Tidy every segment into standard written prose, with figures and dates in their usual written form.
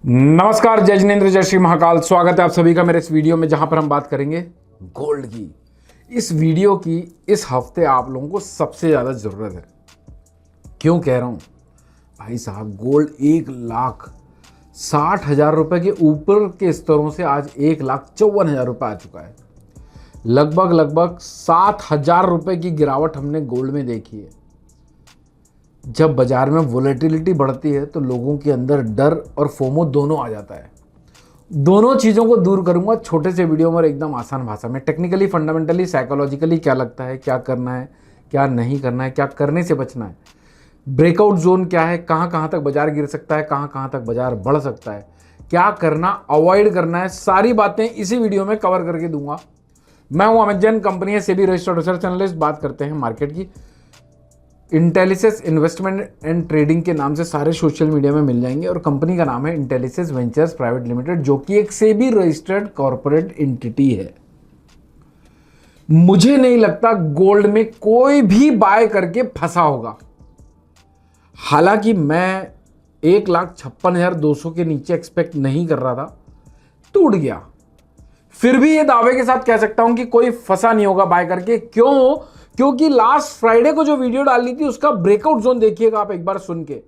नमस्कार, जय जिनेंद्र, जय श्री महाकाल। स्वागत है आप सभी का मेरे इस वीडियो में, जहां पर हम बात करेंगे गोल्ड की। इस वीडियो की इस हफ्ते आप लोगों को सबसे ज़्यादा ज़रूरत है। क्यों कह रहा हूं भाई साहब, गोल्ड 1,60,000 रुपए के ऊपर के स्तरों से आज 1,54,000 रुपये आ चुका है। लगभग 7,000 रुपये की गिरावट हमने गोल्ड में देखी है। जब बाजार में वोलेटिलिटी बढ़ती है तो लोगों के अंदर डर और फोमो दोनों आ जाता है। दोनों चीज़ों को दूर करूंगा छोटे से वीडियो में और एकदम आसान भाषा में। टेक्निकली, फंडामेंटली, साइकोलॉजिकली क्या लगता है, क्या करना है, क्या नहीं करना है, क्या करने से बचना है, ब्रेकआउट जोन क्या है, कहाँ कहाँ तक बाजार गिर सकता है, कहाँ कहाँ तक बाजार बढ़ सकता है, क्या करना, अवॉइड करना है, सारी बातें इसी वीडियो में कवर करके दूंगा। मैं हूं अमित जैन, कंपनी है सेबी रजिस्टर्ड रिसर्च एनालिस्ट। बात करते हैं मार्केट की। इंटेलिसिस इन्वेस्टमेंट एंड ट्रेडिंग के नाम से सारे सोशल मीडिया में मिल जाएंगे और कंपनी का नाम है इंटेलिसिस वेंचर्स प्राइवेट लिमिटेड, जो कि एक सेबी रजिस्टर्ड कॉर्पोरेट एंटिटी है। मुझे नहीं लगता गोल्ड में कोई भी बाय करके फंसा होगा। हालांकि मैं 1,56,200 के नीचे एक्सपेक्ट नहीं कर रहा था, टूट गया। फिर भी ये दावे के साथ कह सकता हूं कि कोई फंसा नहीं होगा बाय करके। क्यों? क्योंकि लास्ट फ्राइडे को जो वीडियो डाली थी उसका ब्रेकआउट जोन देखिएगा आप एक बार सुन के।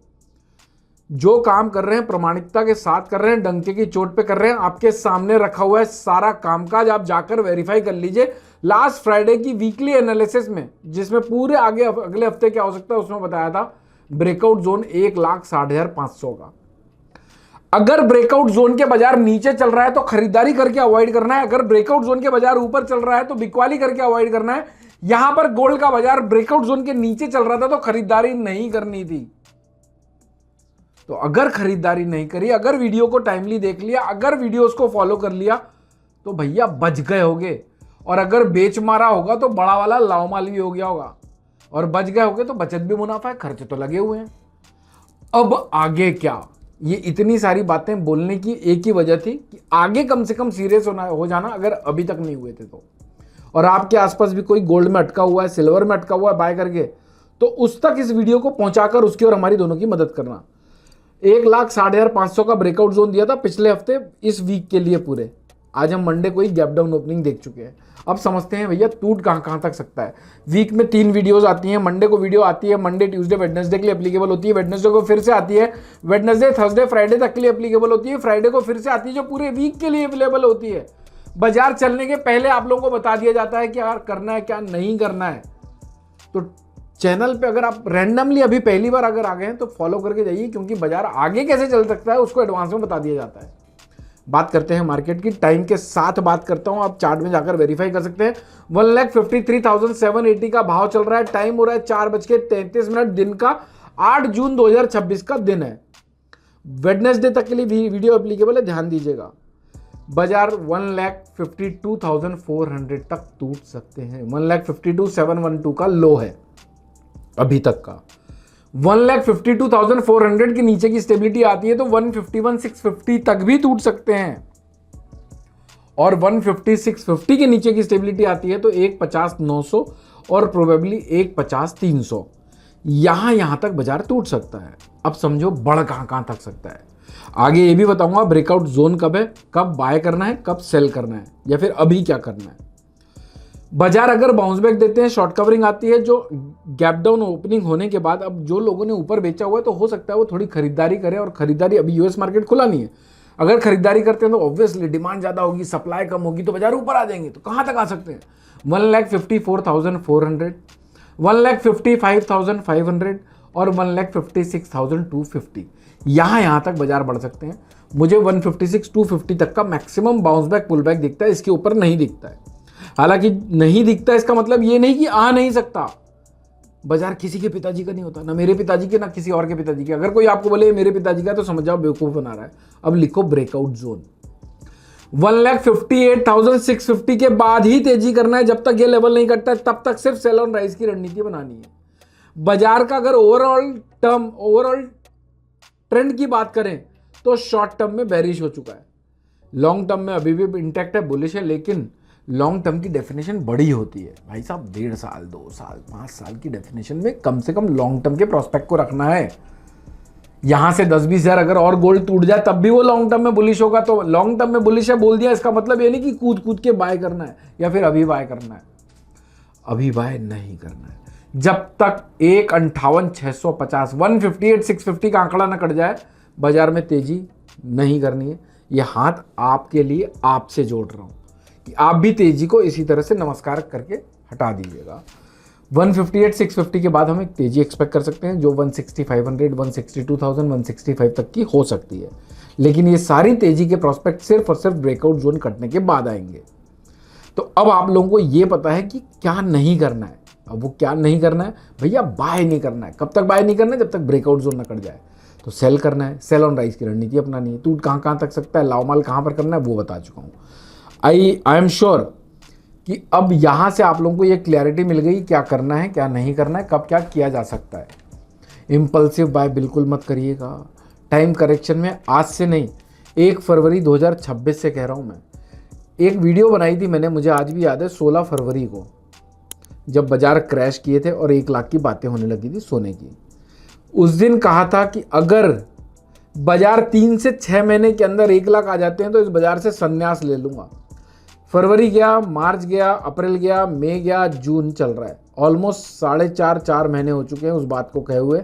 जो काम कर रहे हैं प्रामाणिकता के साथ कर रहे हैं, डंके की चोट पे कर रहे हैं। आपके सामने रखा हुआ है सारा कामकाज, आप जाकर वेरीफाई कर लीजिए। लास्ट फ्राइडे की वीकली एनालिसिस में, जिसमें पूरे आगे अगले हफ्ते क्या हो सकता है उसमें बताया था ब्रेकआउट जोन 1,60,500 का। अगर ब्रेकआउट जोन के बाजार नीचे चल रहा है तो खरीदारी करके अवॉइड करना है। अगर ब्रेकआउट जोन के बाजार ऊपर चल रहा है तो बिकवाली करके अवॉइड करना है। यहां पर गोल्ड का बाजार ब्रेकआउट जोन के नीचे चल रहा था तो खरीदारी नहीं करनी थी। तो अगर खरीदारी नहीं करी, अगर वीडियो को टाइमली देख लिया, अगर वीडियोस को फॉलो कर लिया तो भैया बच गए होगे। और अगर बेच मारा होगा तो बड़ा वाला लावमाल भी हो गया होगा। और बच गए होगे तो बचत भी मुनाफा है, खर्चे तो लगे हुए हैं। अब आगे क्या? ये इतनी सारी बातें बोलने की एक ही वजह थी कि आगे कम से कम सीरियस हो जाना, अगर अभी तक नहीं हुए थे तो। और आपके आसपास भी कोई गोल्ड में अटका हुआ है, सिल्वर में अटका हुआ है बाय करके, तो उस तक इस वीडियो को पहुंचाकर उसकी और हमारी दोनों की मदद करना। 1,60,500 का ब्रेकआउट जोन दिया था पिछले हफ्ते इस वीक के लिए पूरे। आज हम मंडे को ही गैप डाउन ओपनिंग देख चुके हैं। अब समझते हैं भैया टूट कहां कहां तक सकता है। वीक में 3 वीडियोस आती हैं। मंडे को वीडियो आती है, मंडे ट्यूसडे वेडनेसडे के लिए एप्लीकेबल होती है, वेडनेसडे को फिर से आती है, वेडनेसडे थर्सडे फ्राइडे तक के लिए एप्लीकेबल होती है, फ्राइडे को फिर से आती है, जो पूरे वीक के लिए अवेलेबल होती है। बाजार चलने के पहले आप लोगों को बता दिया जाता है कि यार करना है क्या नहीं करना है। तो चैनल पे अगर आप रैंडमली अभी पहली बार अगर आ गए हैं तो फॉलो करके जाइए, क्योंकि बाजार आगे कैसे चल सकता है उसको एडवांस में बता दिया जाता है। बात करते हैं मार्केट की। टाइम के साथ बात करता हूं, आप चार्ट में जाकर वेरीफाई कर सकते हैं। 1,53,780 का भाव चल रहा है। टाइम हो रहा है 4:33, दिन का 8 जून 2026 का दिन है। वेडनेसडे तक के लिए वीडियो एप्लीकेबल है, ध्यान दीजिएगा। बाजार 1,52,400 तक टूट सकते हैं। 1,52,712 का लो है अभी तक का। 1,52,400 के नीचे की स्टेबिलिटी आती है तो 151,650 तक भी टूट सकते हैं। और 150,650 के नीचे की स्टेबिलिटी आती है तो 150,900 और प्रोबेबली 150,300 यहां तक बाजार टूट सकता है। अब समझो बढ़ कहां तक सकता है। आगे ये भी बताऊंगा ब्रेकआउट जोन कब है, कब बाय करना है, कब सेल करना है, या फिर अभी क्या करना है। बाजार अगर बाउंस बैक देते हैं, शॉर्ट कवरिंग आती है, जो गैप डाउन ओपनिंग होने के बाद अब जो लोगों ने ऊपर बेचा हुआ है तो हो सकता है वो थोड़ी खरीदारी करें। और खरीदारी, अभी यूएस मार्केट खुला नहीं है, अगर खरीदारी करते हैं तो ऑब्वियसली डिमांड ज्यादा होगी, सप्लाई कम होगी, तो बाजार ऊपर आ जाएंगे। तो कहां तक आ सकते हैं? 1,54,400, 1,55,500 और 1,56,250 यहां तक बाजार बढ़ सकते हैं। मुझे 156,250 तक का maximum bounce back pull back दिखता है, इसके ऊपर नहीं दिखता है। हालांकि नहीं दिखता इसका मतलब ये नहीं कि आ नहीं सकता। बाजार किसी के पिताजी का नहीं होता, ना मेरे पिताजी के, ना किसी और के पिताजी के। अगर कोई आपको बोले मेरे पिताजी का तो समझ जाओ बेवकूफ बना रहा है। अब लिखो ब्रेकआउट जोन। 1,58,650 के बाद ही तेजी करना है। जब तक ये लेवल नहीं कटता है तब तक सिर्फ सेल ऑन राइज की रणनीति बनानी है। बाजार का अगर ओवरऑल ट्रेंड की बात करें तो शॉर्ट टर्म में बेरिश हो चुका है। लॉन्ग टर्म में अभी भी इंटैक्ट है, बुलिश है, लेकिन लॉन्ग टर्म की डेफिनेशन बड़ी होती है भाई साहब। 1.5 साल, 2 साल, 5 साल की डेफिनेशन में कम से कम लॉन्ग टर्म के प्रोस्पेक्ट को रखना है। यहां से 10-20 हजार अगर और गोल्ड टूट जाए तब भी वो लॉन्ग टर्म में बुलिश होगा। तो लॉन्ग टर्म में बुलिश है बोल दिया, इसका मतलब ये नहीं कि कूद कूद के बाय करना है या फिर अभी बाय करना है। अभी बाय नहीं करना है जब तक 1,58,650 158,650 का आंकड़ा ना कट जाए, बाजार में तेजी नहीं करनी है। ये हाथ आपके लिए आपसे जोड़ रहा हूं कि आप भी तेजी को इसी तरह से नमस्कार करके हटा दीजिएगा। 158,650 के बाद हम एक तेजी एक्सपेक्ट कर सकते हैं जो 160,500 162,000 165 तक की हो सकती है। लेकिन ये सारी तेजी के प्रोस्पेक्ट सिर्फ और सिर्फ ब्रेकआउट जोन कटने के बाद आएंगे। तो अब आप लोगों को ये पता है कि क्या नहीं करना है। अब वो क्या नहीं करना है भैया, बाय नहीं करना है। कब तक बाय नहीं करना है? जब तक ब्रेकआउट जोन ना कट जाए। तो सेल करना है, सेल ऑन राइज की रणनीति अपनानी है। टूट कहाँ तक सकता है, लाओ माल कहाँ पर करना है, वो बता चुका हूँ। आई एम श्योर कि अब यहाँ से आप लोगों को ये क्लैरिटी मिल गई क्या करना है क्या नहीं करना है, कब क्या किया जा सकता है। इम्पल्सिव बाय बिल्कुल मत करिएगा। टाइम करेक्शन में आज से नहीं, 1 फरवरी 2026 से कह रहा हूँ मैं। एक वीडियो बनाई थी मैंने, मुझे आज भी याद है, 16 फरवरी को, जब बाजार क्रैश किए थे और 1 लाख की बातें होने लगी थी सोने की। उस दिन कहा था कि अगर बाजार 3 से 6 महीने के अंदर 1 लाख आ जाते हैं तो इस बाजार से संन्यास ले लूँगा। फरवरी गया, मार्च गया, अप्रैल गया, मई गया, जून चल रहा है। ऑलमोस्ट 4.5 महीने हो चुके हैं उस बात को कहे हुए।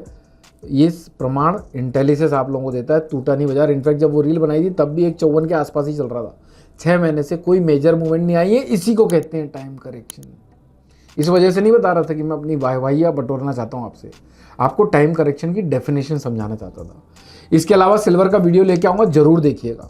ये प्रमाण इंटेलिसेंस आप लोगों को देता है, टूटा नहीं बाजार। इनफैक्ट जब वो रील बनाई थी तब भी 154 के आसपास ही चल रहा था। 6 महीने से कोई मेजर मूवमेंट नहीं आई है। इसी को कहते हैं टाइम करेक्शन। इस वजह से नहीं बता रहा था कि मैं अपनी वाहवाहियाँ बटोरना चाहता हूँ आपसे, आपको टाइम करेक्शन की डेफिनेशन समझाना चाहता था। इसके अलावा सिल्वर का वीडियो लेके आऊँगा, जरूर देखिएगा।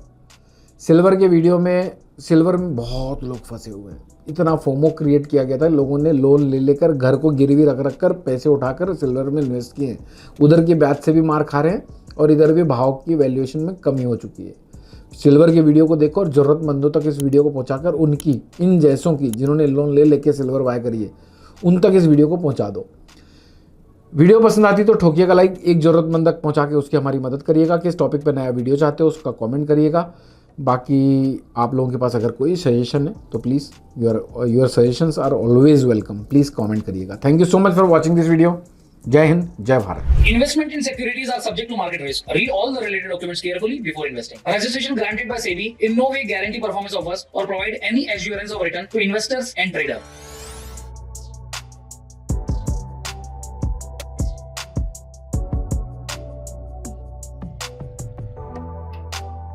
सिल्वर के वीडियो में, सिल्वर में बहुत लोग फंसे हुए हैं। इतना फोमो क्रिएट किया गया था, लोगों ने लोन ले लेकर घर को गिरवी रख कर पैसे उठाकर सिल्वर में इन्वेस्ट किए हैं। उधर की ब्याज से भी मार खा रहे हैं और इधर भी भाव की वैल्यूएशन में कमी हो चुकी है। सिल्वर के वीडियो को देखो और ज़रूरतमंदों तक इस वीडियो को पहुंचाकर उनकी, इन जैसों की जिन्होंने लोन ले लेके सिल्वर बाय करी है, उन तक इस वीडियो को पहुंचा दो। वीडियो पसंद आती तो ठोकिएगा लाइक, एक ज़रूरतमंद तक पहुंचा के उसकी हमारी मदद करिएगा। किस टॉपिक पर नया वीडियो चाहते हो उसका कमेंट करिएगा। बाकी आप लोगों के पास अगर कोई सजेशन है तो please your suggestions are always welcome. Please comment करिएगा। Thank you so much for watching this video. Jai Hind, जय Bharat. Investment in securities are subject to market risk. Read all the related documents carefully before investing. Registration granted by SEBI in no way guarantee performance of us or provide any assurance of return to investors and traders.